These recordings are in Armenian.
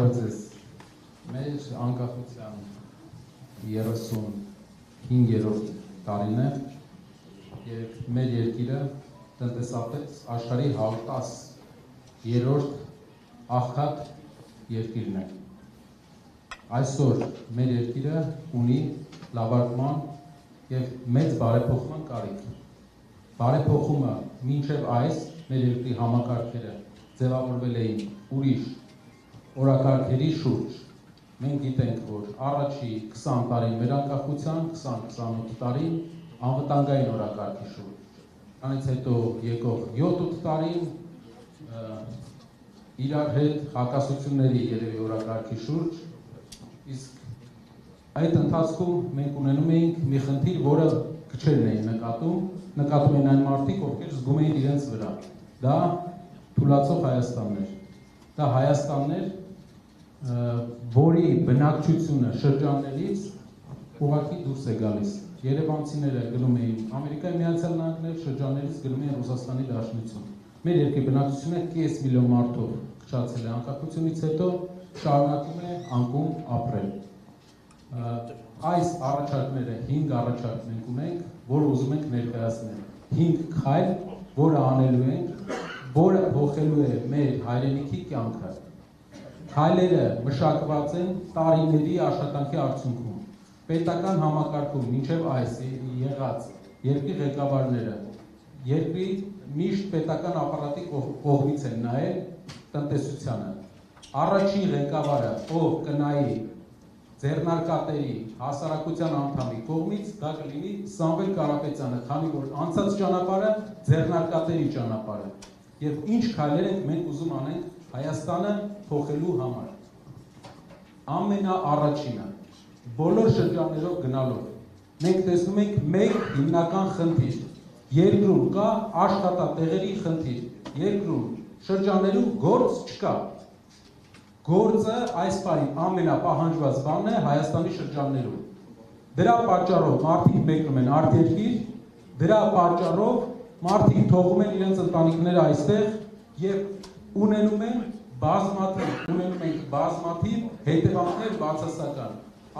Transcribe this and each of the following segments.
Բարև ձեզ, մեր անկախության 35-րդ տարին է և մեր երկիրը տնտեսապես աշխարհի 110-րդ աղքատ երկիրն է։ Այսօր մեր երկիրը ունի լավարկման և մեծ բարեփոխման կարիք։ Բարեփոխումը մինչև այս մեր երկրի համակարգերը ձևավորվել էին ուրիշ օրակարգերի շուրջ։ Մենք գիտենք, որ առաջի 20 տարին մեր անկախության, 20-28 տարին անվտանգային օրակարգի շուրջ։ Դրանից հետո եկող 7-8 տարին իրար հետ հակասությունների երևի օրակարգի շուրջ, իսկ այդ ընթացքում մենք ունենում էինք մի խնդիր, որը քչերն էին նկատում էին այն մարդիկ, ովքեր զգում էին իրենց վրա։ Դա թուլացող Հայաստանն էր։ Դա Հայաստանն էր, որի բնակչությունը շրջաններից ուղղակի դուրս է գալիս։ Երևանցիները գնում էին Ամերիկայի Միացյալ Նահանգներ, շրջաններից գնում էին Ռուսաստանի Դաշնություն։ Մեր երկրի բնակչությունը 5 միլիոն մարդով քչացել է անկախությունից հետո, շարունակում է անկում ապրել։ Այս առաջարկները 5 առաջարկ մենք ունենք, որը ուզում ենք ներկայացնել։ 5 քայլ, որը անելու ենք, որը փոխելու է մեր հայրենիքի կյանքը։ Քայլերը մշակված են տարիների աշխատանքի արդյունքում։ Պետական համակարգում մինչև այս եղած երկրի ղեկավարները երկրի միշտ պետական ապարատի կողմից են նայել տնտեսությանը։ Առաջին ղեկավարը, ով կնայի ձեռնարկատերի հասարակության անդամի կողմից, դա կլինի Սամվել Կարապետյանը, քանի որ անցած ճանապարհը ձեռնարկատերի ճանապարհ է։ Եվ ինչ քայլեր ենք մենք ուզում անենք Հայաստանը փոխելու համար։ Ամենաառաջինը, բոլոր շրջաններով գնալով, մենք տեսնում ենք մեկ հիմնական խնդիր։ Երկրում կա աշխատատեղերի խնդիր։ Երկրում շրջաններում գործ չկա։ Գործը այս պահին ամենապահանջված բանն է Հայաստանի շրջաններում։ Դրա պատճառով մարդիկ մեկնում են արտերկիր, դրա պատճառով մարդիկ թողում են իրենց ընտանիքները այստեղ եւ ունենում են բազմաթիվ հետևանքներ բացասական։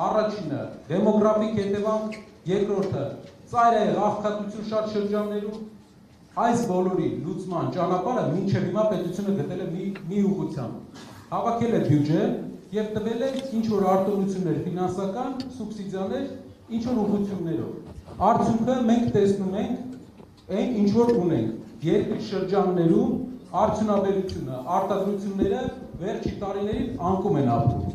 Առաջինը դեմոգրաֆիկ հետևանք, երկրորդը ծայրահեղ աղքատություն շատ շրջաններում։ Այս բոլորի լուծման ճանապարհը մինչև հիմա պետությունը գտել է մի ուղղությամբ։ Հավաքել է բյուջե եւ տվել է ինչ-որ արտոնություններ, ֆինանսական սուբսիդիաներ, ինչ-որ ուղղություններով։ Արդյունքը մենք տեսնում ենք այն ինչ-որ ունենք։ Երկրի շրջաններում արդյունաբերությունը, արտադրությունները վերջի տարիներին անկում են ապրում։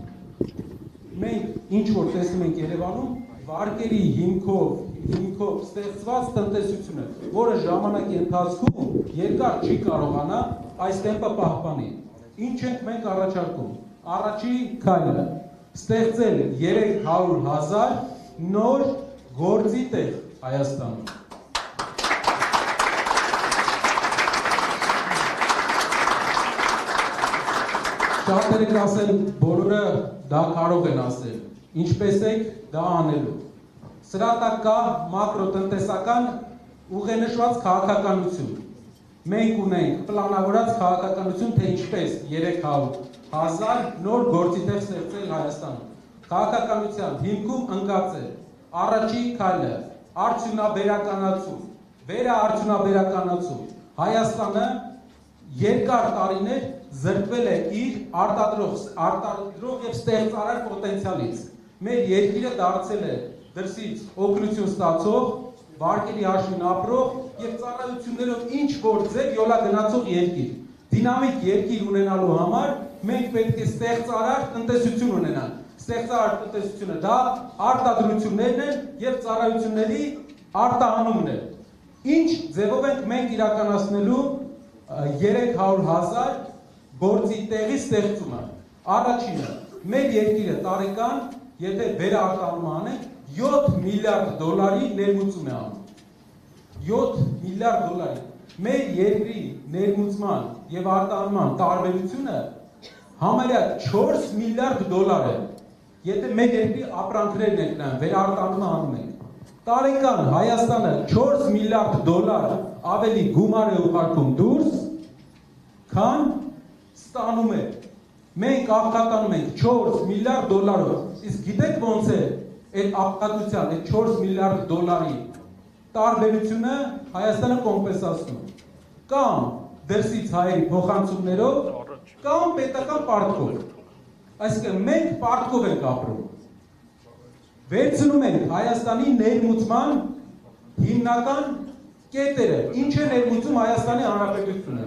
Մենք ինչ-որ տեսնում ենք Երևանում վարկերի հիմքով ստեղծված տնտեսությունը, որը ժամանակի ընթացքում երկար չի կարողանա այս տեմպը պահպանել։ Ինչ ենք մենք առաջարկում։ Առաջի քայլը ստեղծել 300,000 նոր գործի տեղ Հայաստանում։ Շատերը կասեն, բոլորը դա կարող են ասել։ Ինչպես եք դա անելու։ Սրա տակ կա մակրոտնտեսական ուղենշված քաղաքականություն։ Մենք ունենք պլանավորած քաղաքականություն, թե ինչպես 300,000 նոր գործի տեղ ստեղծել Հայաստանում։ Քաղաքականության հիմքում ընկած է առաջի քայլը արդյունաբերականացում, վերաարդյունաբերականացում։ Հայաստանը երկար տարիներ զրկվել է իր արտադրող եւ ստեղծարար պոտենցիալից։ Մեր երկիրը դարձել է դրսից օգնություն ստացող, վարկերի հաշվին ապրող եւ ծառայություններով ինչ որ ձև յոլա գնացող երկիր։ Դինամիկ երկիր ունենալու համար մենք պետք է ստեղծարար տնտեսություն ունենանք։ Ստեղծարար տնտեսությունը դա արտադրություններն են եւ ծառայությունների արտահանումն է։ Ինչ ձևով ենք մենք իրականացնելու 300,000 գործի տեղի ստեղծումը։ Առաջինը, մեր երկիրը տարեկան, եթե վերարտանում անենք, $7 միլիարդ ներմուծում է անում։ $7 միլիարդ։ Մեր երկրի ներմուծման եւ արտահանման տարբերությունը համարյա $4 միլիարդ է։ Եթե մեր երկրի ապրանքներն ենք նայում, վերարտանումը անում ենք։ Տարեկան Հայաստանը $4 միլիարդ ավելի գումար է ուղարկում դուրս, քան ստանում է։ մենք աղքատանում ենք 4 միլիարդ դոլարով, իսկ գիտեք ոնց է այդ աղքատության, այդ 4 միլիարդ դոլարի տարբերությունը Հայաստանը կոմպենսացնում, կամ դրսից հայերի փոխանցումներով, կամ պետական պարտքով, այսինքն մենք պարտքով ենք ապրում, վերցնում ենք Հայաստանի ներմուծման հիմնական կետերը, ինչ է ներմուծում Հայաստանի Հանրապետությունը,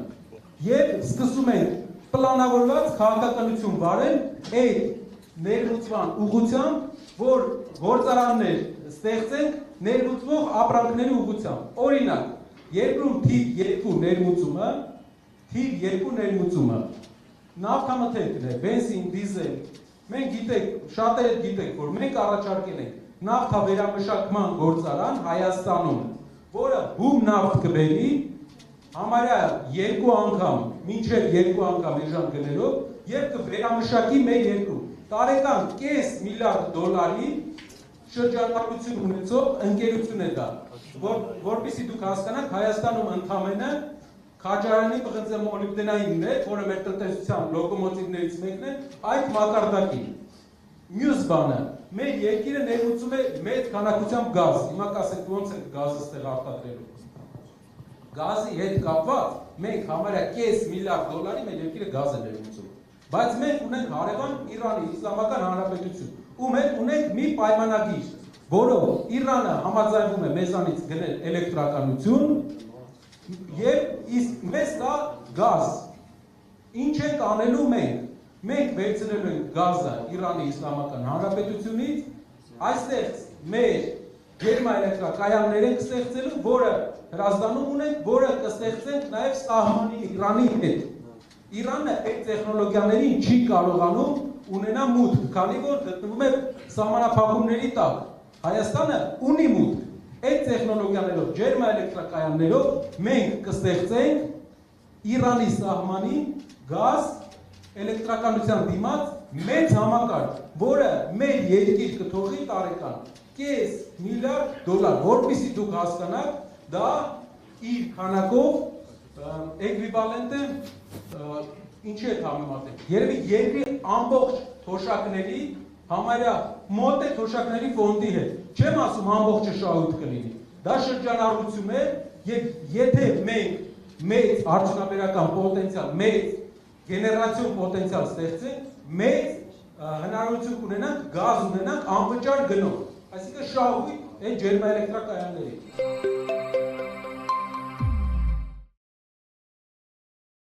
եւ սկսում ենք պլանավորված քաղաքականություն վարել այդ ներմուծման ուղղությամբ, որ գործարաններ ստեղծենք ներմուծվող ապրանքների ուղղությամբ։ Օրինակ, երկրում թիվ 2 ներմուծումը նավթամթերքն է, բենզին, դիզել։ Մենք գիտեք, շատերը գիտեք, որ մենք առաջարկել ենք նավթավերամշակման գործարան Հայաստանում, որը հում նավթ կբերի համարյա 2 անգամ, մինչև 2 անգամ էժան գներով եւ կվերամշակի մեր երկրում։ Տարեկան կես միլիարդ դոլարի շրջանառություն ունեցող ընկերություն է դա, որպեսզի դուք հասկանաք, Հայաստանում ընդամենը քաջարանի պղնձե մոլիբդենայինն է, որը մեր տնտեսության լոկոմոտիվներից մեկն է, այդ մակարդակին։ Մյուս բանը, մեր երկիրը ներմուծում է մեծ քանակությամբ գազ։ Հիմա կասենք ոնց է գազը ստեղ արտադրելու։ Գազի հետ կապված մենք համարյա կես միլիարդ դոլարի մեր երկիրը գազ է ներմուծում։ Բայց մենք ունենք հարևան Իրանի Իսլամական Հանրապետություն, ում հետ ունենք մի պայմանագիր, որով Իրանը համաձայնվում է մեզանից գնել էլեկտրականություն եւ իսկ մեզ տա գազ։ Ինչ ենք անելու մենք։ Մենք վերցնելու ենք գազը Իրանի Իսլամական Հանրապետությունից, այստեղ մեր գերմաէլեկտրակայաններ ենք ստեղծելու, որը հրազդանում ունենք, որը կստեղծենք նաև սահմանի Իրանի հետ։ Իրանը այդ տեխնոլոգիաներին չի կարողանում ունենա մուտք, քանի որ գտնվում է սահմանափակումների տակ։ Հայաստանը ունի մուտք։ Այդ տեխնոլոգիաներով, ջերմաէլեկտրակայաններով մենք կստեղծենք Իրանի սահմանին գազ էլեկտրականության դիմաց մեծ համակարգ, որը մեր երկիր կթողի տարեկան կես միլիարդ դոլար, որպեսզի դուք հասկանաք, դա իր քանակով էկվիվալենտ է ինչի է համեմատել։ Երևի երկրի ամբողջ թոշակների համարյա մոտ է թոշակների ֆոնդի հետ։ Չեմ ասում ամբողջը շահույթ կլինի։ Դա շրջանառություն է, եւ եթե մենք մեծ արդյունաբերական պոտենցիալ, մեծ գեներացիոն պոտենցիալ ստեղծենք, մեծ հնարավորություն կունենանք գազ ունենանք անվճար գնով, այսինքն շահույթ այդ ջերմաէլեկտրակայանների։